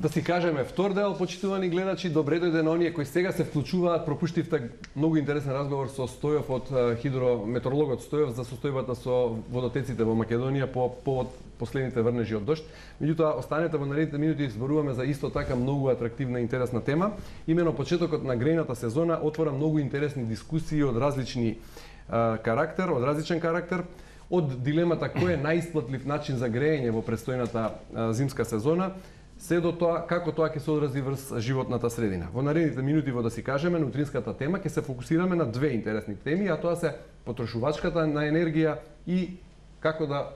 Да си кажеме, втор дел, почитувани гледачи, добре дојде на оние кои сега се вклучуваат. Пропуштивте многу интересен разговор со Стојов од хидрометеорологот Стојов за состојбата со водотеците во Македонија по повод последните врнежи од дожд. Меѓутоа, останете во наредните минути, зборуваме за исто така многу атрактивна и интересна тема. Имено почетокот на грејната сезона отвора многу интересни дискусии од различни различен карактер, од дилемата кој е најисплатлив начин за грејење во престојната зимска сезона, се до тоа како тоа ќе се одрази врз животната средина. Во наредните минути во да си кажеме на утринската тема ќе се фокусираме на две интересни теми, а тоа се потрошувачката на енергија и како да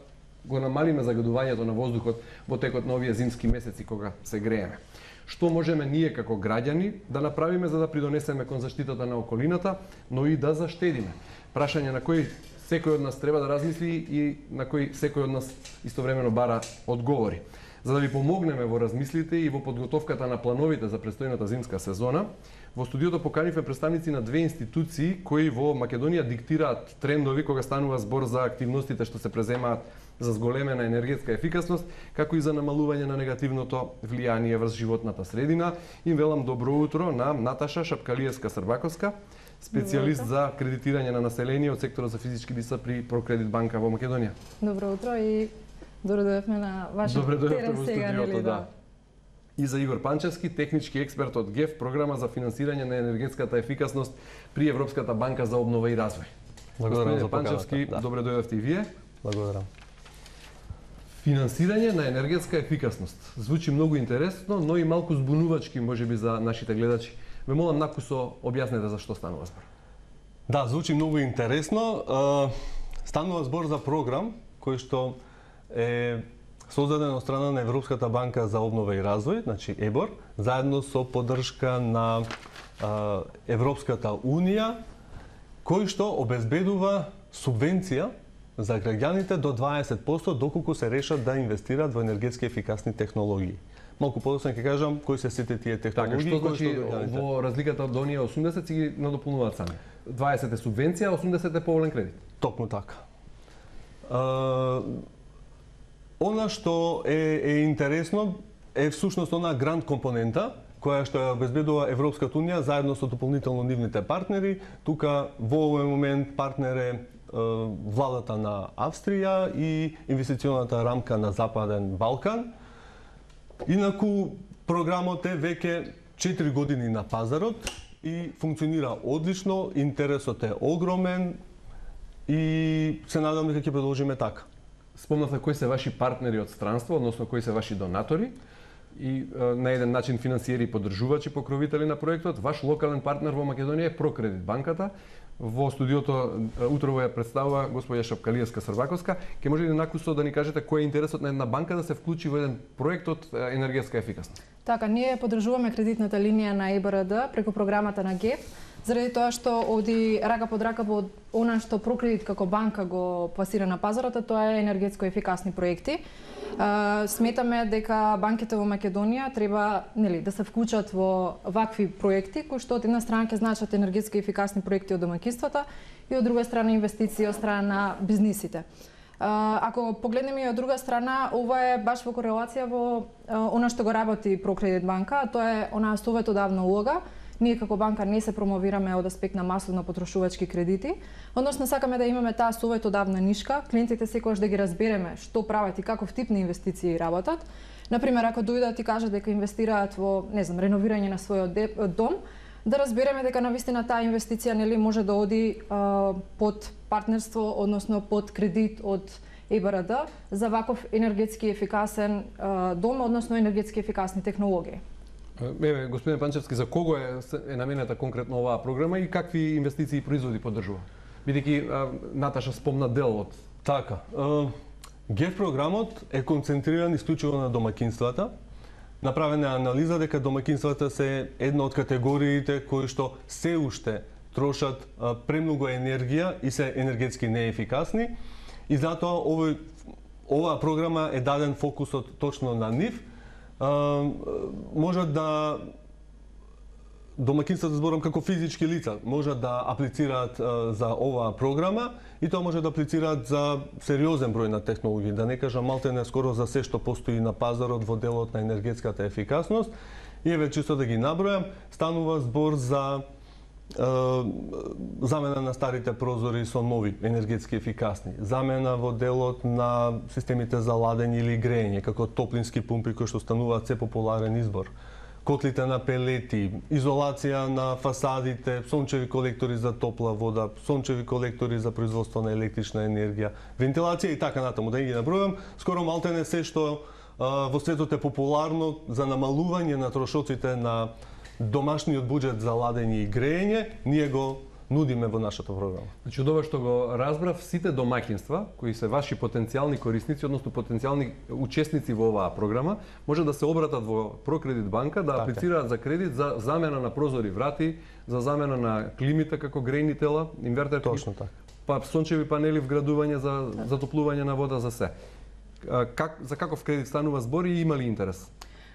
го намалиме загадувањето на воздухот во текот на овие зимски месеци кога се грееме. Што можеме ние како граѓани да направиме за да придонесеме кон заштитата на околината, но и да заштедиме? Прашање на кој секој од нас треба да размисли и на кој секој од нас истовремено бара одговори. За да ви помогнеме во размислите и во подготовката на плановите за престојната зимска сезона, во студиото поканивме представници на две институции кои во Македонија диктираат трендови кога станува збор за активностите што се преземаат за зголемена енергетска ефикасност, како и за намалување на негативното влијание врз животната средина. Им велам добро утро на Наташа Шапкалиевска-Србаковска, специјалист за кредитирање на население од секторот за физички лица при Прокредит банка во Македонија. Добро утро и добро дојдовме на вашиот терен сега, нели да. И за Игор Панчевски, технички експерт од ГЕФ, програма за финансирање на енергетската ефикасност при Европската банка за обнова и развој. Благодарам за поканата. Панчевски, добре дојдовте и вие. Благодарам. Финансирање на енергетска ефикасност. Звучи многу интересно, но и малку збунувачки можеби за нашите гледачи. Ве молам накусо објаснете за што станува збор. Да, звучи многу интересно. Станува збор за програм кој што е создаден од страна на Европската банка за обнова и развој, значи ЕБОР, заедно со поддршка на Европската унија, кој што обезбедува субвенција за граѓаните до 20% доколку се решат да инвестираат во енергетски ефикасни технологии. Малку подоцна ќе кажам кои се сите тие технологии. Така, што значи во разликата од оние 80 си ги надополнуваат сами? 20 е субвенција, 80 е поволен кредит. Токму така. Она што е интересно е всушност она грант компонента која што ја обезбедува Европската унија заедно со дополнително нивните партнери. Тука во овој момент партнер е владата на Австрија и инвестиционата рамка на Западен Балкан. Инаку програмот е веќе 4 години на пазарот и функционира одлично, интересот е огромен и се надам дека ќе продолжиме така. Спомнавте кои се ваши партнери од странство, односно кои се ваши донатори и на еден начин финансиери и поддржувачи, покровители на проектот. Ваш локален партнер во Македонија е Прокредит банката. Во студиото утрово ја представува господја Шапкалиевска-Србаковска. Ке може ли накусо да ни кажете кој е интересот на една банка да се вклучи во еден проект од енергетска ефикасност? Така, ние поддржуваме кредитната линија на ЕБРД преку програмата на ГЕФ, заради тоа што оди рака под рака во она што Прокредит како банка го пласира на пазарот, тоа е енергетско ефикасни проекти. Сметаме дека банките во Македонија треба, нели, да се вклучат во вакви проекти кои што од една страна ќе значат енергетски ефикасни проекти од домаќинствата и од друга страна инвестиции од страна на бизнисите. Ако погледнеме и од друга страна, ова е баш во корелација во она што го работи Прокредит банка, а тоа е онаа советодавна улога. Ние како банка не се промовираме од аспект на масовно потрошувачки кредити, односно сакаме да имаме таа советодавна нишка, клиентите секогаш да ги разбереме што прават и каков тип на инвестиции работат. Например, ако дојдат и кажат дека инвестираат во, не знам, реновирање на својот дом, да разбереме дека навистина таа инвестиција нели може да оди под партнерство, односно под кредит од ЕБРД за ваков енергетски ефикасен дом, односно енергетски ефикасни технологии. Еве, господин Панчевски, за кого е наменета конкретно оваа програма и какви инвестиции и производи поддржува? Бидејќи Наташа спомна дел од... Така. ГЕФ програмот е концентриран исклучиво на домаќинствата. Направена е анализа дека домаќинствата се една од категориите кои што се уште трошат премногу енергија и се енергетски неефикасни. И затоа оваа програма е даден фокусот точно на нив. Можат да домаќинствата, зборам како физички лица, можат да аплицираат за оваа програма и тоа може да аплицираат за сериозен број на технологии, да не кажам малтене скоро за се што постои на пазарот во делот на енергетската ефикасност. И еве чисто да ги набројам, станува збор за замена на старите прозори со нови енергетски ефикасни, замена во делот на системите за ладење или грејење, како топлински пумпи кои што стануваат се популарен избор, котлите на пелети, изолација на фасадите, сончеви колектори за топла вода, сончеви колектори за производство на електрична енергија, вентилација и така натаму, да ги набројам, скоро малтене се што во светот е популарно за намалување на трошоците на домашниот буџет за ладење и грејење, ние го нудиме во нашата програма. Значи, од ова што го разбрав, сите домаќинства кои се ваши потенцијални корисници, односно потенцијални учесници во оваа програма, може да се обратат во Прокредит банка, да аплицираат за кредит за замена на прозори, врати, за замена на климите како грејни тела, инвертерки. Точно така. Па сончеви панели, вградување за затоплување на вода, за се. За каков кредит станува збор и има ли интерес?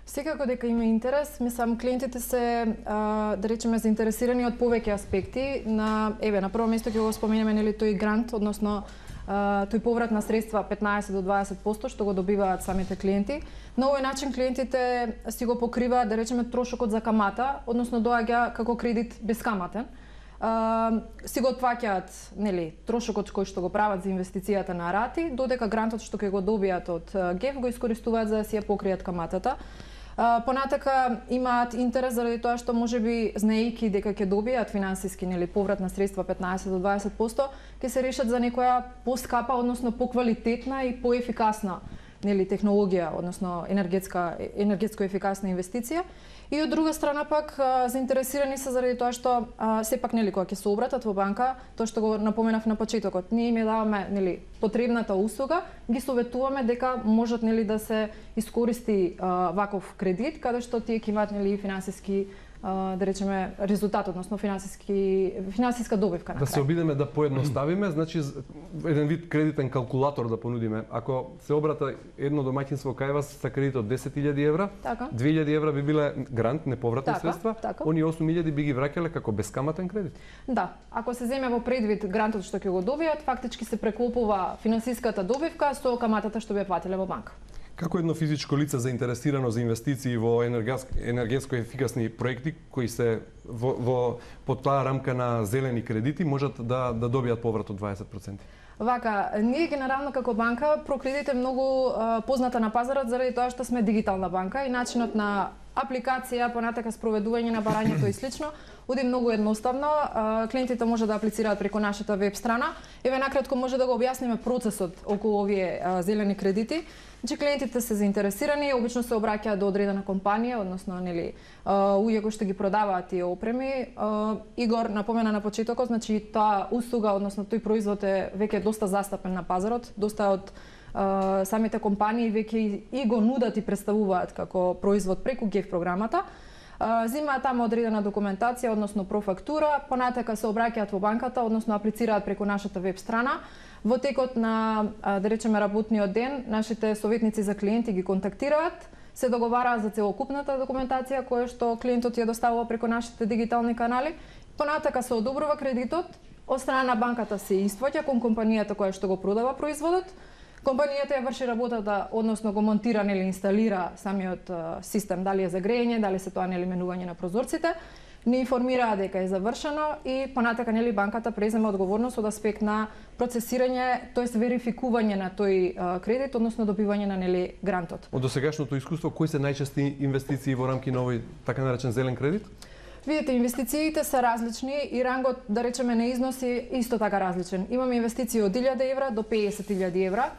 Секако дека има интерес, мислам клиентите се да речеме заинтересирани од повеќе аспекти. На прво место ќе го споменеме нели тој грант, односно тој поврат на средства 15 до 20% што го добиваат самите клиенти. На овој начин клиентите си го покриваат да речеме трошокот за камата, односно доаѓа како кредит бескаматен. Си го отфаќаат нели трошокот кој што го прават за инвестицијата на рати, додека грантот што ќе го добијат од ГЕФ го искористуваат за да си ја покријат каматата. Понатака имаат интерес заради тоа што можеби знаејќи дека ќе добијат финансиски нели поврат на средства 15 до 20%, ќе се решат за некоја поскапа, односно поквалитетна и поефикасна нели технологија, односно енергетско ефикасна инвестиција. И од друга страна пак заинтересирани се заради тоа што сепак нели кога ќе се обратат во банка, тоа што го напоменав на почетокот, ние им даваме нели потребната услуга, ги советуваме дека можат нели да се искористи ваков кредит каде што тие ќе имаат нели финансиски да речеме резултат, односно финансиска добивка на крај. Да се обидеме да поедноставиме, значи еден вид кредитен калкулатор да понудиме. Ако се обрата едно домаќинство кај вас со кредит од 10.000 евра, 2.000 евра би биле грант, неповратни средства, они 8.000 би ги враќале како бескаматен кредит. Да, ако се земе во предвид грантот што ќе го добијат, фактички се преклопува финансиската добивка со каматата што би платиле во банка. Како едно физичко лице заинтересирано за инвестиции во енергетско ефикасни проекти кои се под таа рамка на зелени кредити можат да добијат поврат од 20%? Вака, ние генерално како банка Прокредит е многу позната на пазарот заради тоа што сме дигитална банка и начинот на апликација, понатака спроведување на барањето и слично, оди многу едноставно. Клиентите може да аплицираат преку нашата веб страна. Еве накратко може да го објасниме процесот околу овие зелени кредити. Значи клиентите се заинтересирани, обично се обраќаат до одредена компанија, односно нели луѓе кои што ги продаваат тие опреми. Игор напомена на почетокот, значи таа услуга, односно тој производ е веќе доста застапен на пазарот, доста од самите компании веќе и го нудат и представуваат како производ преку ГЕФ програмата. Земаат таму одредена документација, односно профактура, понатака се обраќаат во банката, односно аплицираат преку нашата веб страна. Во текот на, да речеме, работниот ден, нашите советници за клиенти ги контактираат, се договараат за целокупната документација која што клиентот ја доставува преку нашите дигитални канали. Понатака се одобрува кредитот, од страна на банката се исплаќа кон компанијата која што го продава производот. Компанијата ја врши работата, односно го монтира или инсталира самиот систем, дали е за грејење, дали се тоа нели менување на прозорците, не информираа дека е завршено и понатака нели банката презема одговорност од аспект на процесирање, тоест верификување на тој кредит, односно добивање на нели грантот. Од досегашното искуство, кои се најчести инвестиции во рамки на овој така наречен зелен кредит? Видите, инвестициите се различни и рангот, да речеме, на износи исто така различен. Имаме инвестиции од 1.000 евра до 50.000 евра.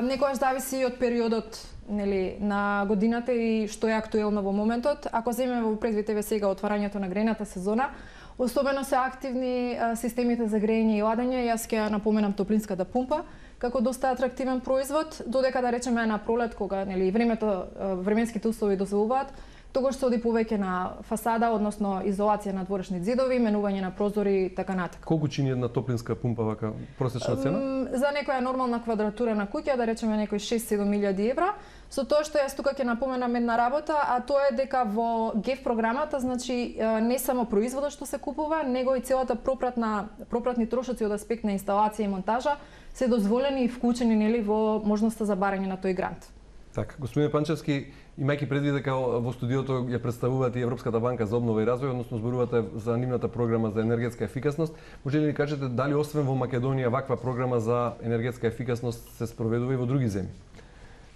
Некојаш зависи од периодот нели на годината и што е актуелно во моментот. Ако земеме во предвид сега отварањето на грејната сезона, особено се активни системите за грејење и ладење. Јас ќе напоменам топлинската пумпа како доста атрактивен производ, додека да речеме на пролет кога нели временските услови дозволуваат, тогаш се оди повеќе на фасада, односно изолација на дворешни ѕидови, менување на прозори и така натака. Колку чини една топлинска пумпа вака просечна цена? За некоја нормална квадратура на куќа, да речеме некои 6-7 илјади евра, Со тоа што јас тука ќе напоменам една работа, а тоа е дека во ГЕФ програмата, значи не само производот што се купува, него и целата пропратни трошоци од аспект на инсталација и монтажа се дозволени и вклучени нели во можноста за барање на тој грант. Така, господине Панчевски, имајќи предвид дека во студиото ја представувате и Европската банка за обнова и развој, односно зборувате за нивната програма за енергетска ефикасност, може ли ни кажете дали освен во Македонија ваква програма за енергетска ефикасност се спроведува и во други земји?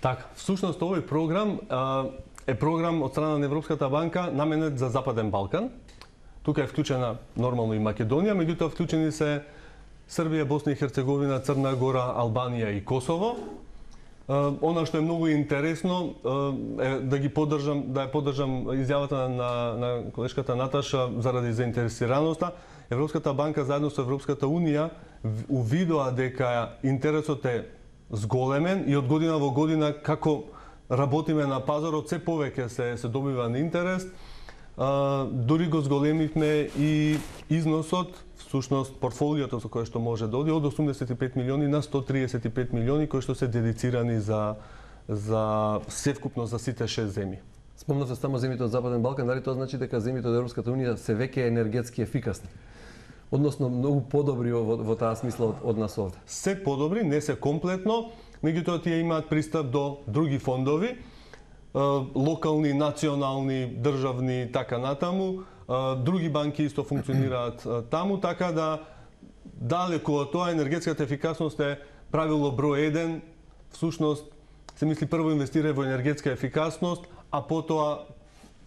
Така, всушност овој програм е програм од страна на Европската банка наменет за Западен Балкан. Тука е вклучена нормално и Македонија, меѓутоа вклучени се Србија, Босна и Херцеговина, Црна Гора, Албанија и Косово. Она што е многу интересно е да ја поддржам изјавата на колешката Наташа заради заинтересираноста. Европската банка заедно со Европската унија увидоа дека интересот е зголемен и од година во година како работиме на пазарот се повеќе се добива на интерес. Дури го зголемивме и износот, всушност портфолиото со кое што може да оди од 85 милиони на 135 милиони кои што се дедицирани за севкупно за сите 6 земји. Спомнавте само земјите од Западен Балкан, дали тоа значи дека земјите од Европската унија се веќе енергетски ефикасни? Односно многу подобри во таа смисла од нас овде. Се подобри, не се комплетно, меѓутоа тие имаат пристап до други фондови, локални, национални, државни, така натаму. Други банки исто функционираат таму, така да далеку од тоа енергетската ефикасност е правило број 1. Всушност се мисли прво инвестирај во енергетска ефикасност, а потоа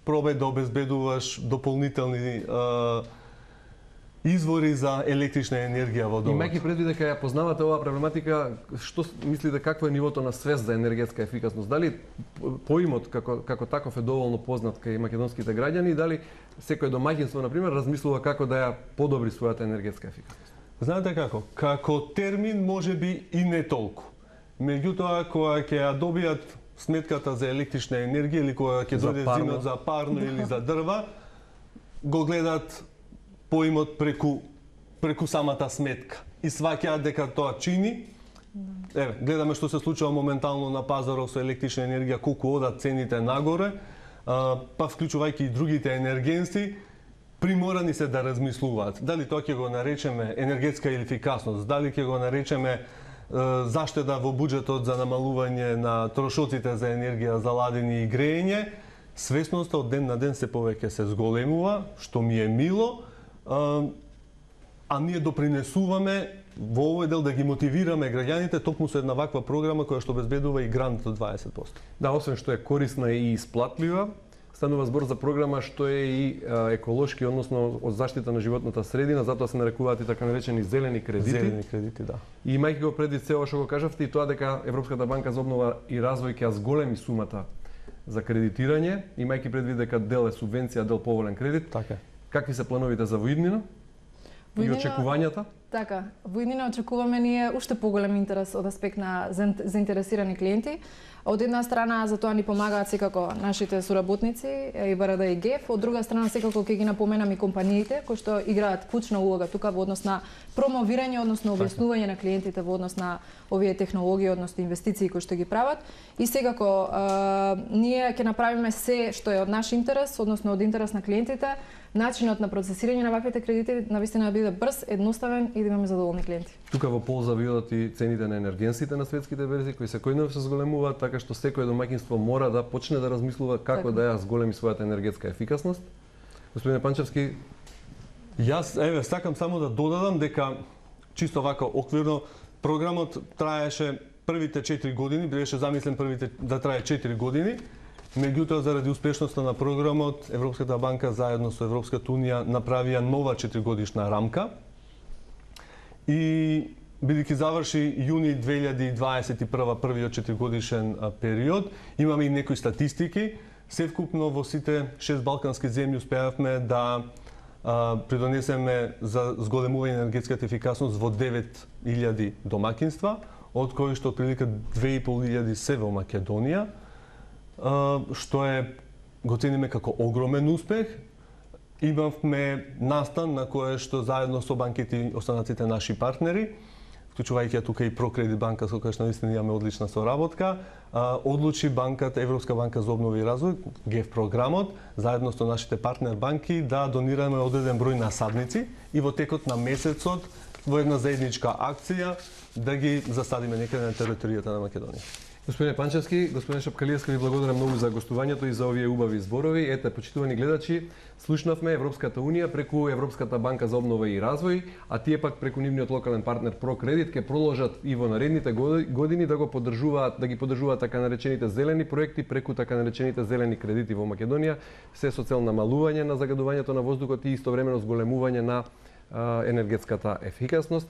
пробај да обезбедуваш дополнителни извори за електрична енергија во домот. Имајќи предвид дека ја познавате оваа проблематика, што мислите какво е нивото на свест за енергетска ефикасност? Дали поимот како таков е доволно познат кај македонските граѓани и дали секој домаќинство на пример размислува како да ја подобри својата енергетска ефикасност? Знаете како? Како термин можеби и не толку. Меѓутоа кога ќе ја добијат сметката за електрична енергија или кога ќе дојде зимот за парно или за дрва, го гледат поимот преку самата сметка и сваќаат дека тоа чини. Еве, гледаме што се случува моментално на пазарот со електрична енергија, колку одат цените нагоре, па вклучувајќи и другите енергенси, приморани се да размислуваат. Дали тоа ќе го наречеме енергетска ефикасност, дали ќе го наречеме заштеда во буџетот за намалување на трошоците за енергија за ладење и грејење, свесноста од ден на ден се повеќе се зголемува, што ми е мило, а ние допринесуваме во овој дел да ги мотивираме граѓаните токму со една ваква програма која што обезбедува и грант од 20%. Да, освен што е корисна и исплатлива, станува збор за програма што е и еколошки, односно од заштита на животната средина, затоа се нарекуваат и така наречени зелени кредити. Зелени кредити, да. И имајќи го предвид се ова што го кажавте и тоа дека Европската банка за обнова и развој ќе ја зголеми сумата за кредитирање, имајќи предвид дека дел е субвенција, дел поволен кредит. Така. Какви се плановите за воиднина? И очекувањата? Така, во иднина очекуваме ние уште поголем интерес од аспект на заинтересирани клиенти. Од една страна за тоа ни помагаат секако нашите соработници ЕБРД и ГЕФ, од друга страна секако ќе ги напоменам и компаниите кои што играат клучна улога тука во однос на промовирање, односно објаснување на клиентите во однос на овие технологии, односно инвестиции кои што ги прават. И секако ние ќе направиме се што е од наш интерес, односно од интерес на клиентите, начинот на процесирање на ваквите кредити навистина да биде брз, едноставен и да имаме задоволни клиенти. Тука во полза видат и цените на енергенсите на светските берзи кои секојдневно се зголемуваат, така што секој домаќинство мора да почне да размислува како да ја зголеми својата енергетска ефикасност. Господине Панчевски, јас сакам само да додадам дека чисто вака оквирно програмот траеше првите 4 години, беше замислен да трае 4 години. Меѓутоа, заради успешноста на програмот, Европската банка заедно со Европската унија направија нова 4-годишна рамка и бидејќи заврши јуни 2021 првиот 4-годишен период, имаме и некои статистики. Севкупно во сите 6 балкански земји успеавме да придонесеме за зголемување на енергетската ефикасност во 9000 домаќинства, од кои што отприлика 2500 се во Македонија, што го цениме како огромен успех. Имавме настан на кое што заедно со банките и останатите наши партнери вклучувајќи тука и Прокредит банка со која што наистина имаме одлична соработка, одлучи банката, Европска банка за обнова и развој, ГЕФ програмот, заедно со нашите партнер банки да донираме одреден број насадници и во текот на месецот во една заедничка акција да ги засадиме некаде на територијата на Македонија. Господине Панчевски, господине Шапкалиевски, ви благодарам многу за гостувањето и за овие убави зборови. Ете, почитувани гледачи, слушнавме Европската Унија преку Европската банка за обнова и развој, а тие пак преку нивниот локален партнер Прокредит ќе продолжат и во наредните години да ги поддржуваат така наречените зелени проекти преку така наречените зелени кредити во Македонија, се со цел намалување на загадувањето на воздухот и истовремено зголемување на енергетската ефикасност.